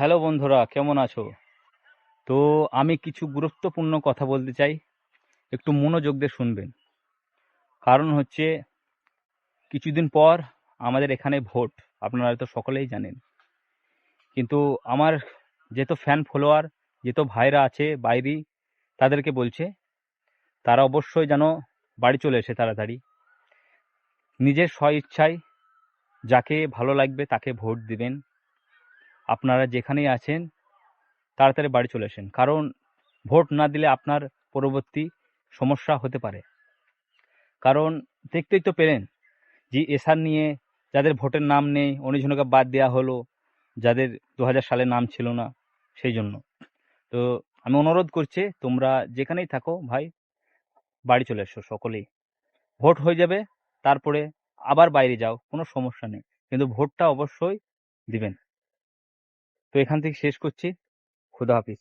Hello বন্ধুরা, কেমন আছো? তো আমি কিছু গুরুত্বপূর্ণ কথা বলতে চাই, একটু মনোযোগ দিয়ে শুনবেন। কারণ হচ্ছে কিছুদিন পর আমাদের এখানে ভোট, আপনারা তো সকলেই জানেন। কিন্তু আমার যেহেতু ফ্যান ফলোয়ার, যেহেতু ভাইরা আছে বাইরে, তাদেরকে বলছে তারা অবশ্যই যেন বাড়ি চলে এসে তাড়াতাড়ি নিজের স্বইচ্ছায় যাকে ভালো লাগবে তাকে ভোট দিবেন। আপনারা যেখানেই আছেন তাড়াতাড়ি বাড়ি চলে আসেন, কারণ ভোট না দিলে আপনার পরবর্তী সমস্যা হতে পারে। কারণ দেখতেই তো পেলেন যে এসআর নিয়ে যাদের ভোটের নাম নেই অনেকজনকে বাদ দেওয়া হলো, যাদের 2000 সালে নাম ছিল না সেই জন্য। তো আমি অনুরোধ করছি, তোমরা যেখানেই থাকো ভাই, বাড়ি চলে এসো সকলেই। ভোট হয়ে যাবে, তারপরে আবার বাইরে যাও, কোনো সমস্যা নেই, কিন্তু ভোটটা অবশ্যই দিবেন। তো এখান থেকে শেষ করছি। খুদা হাফিজ।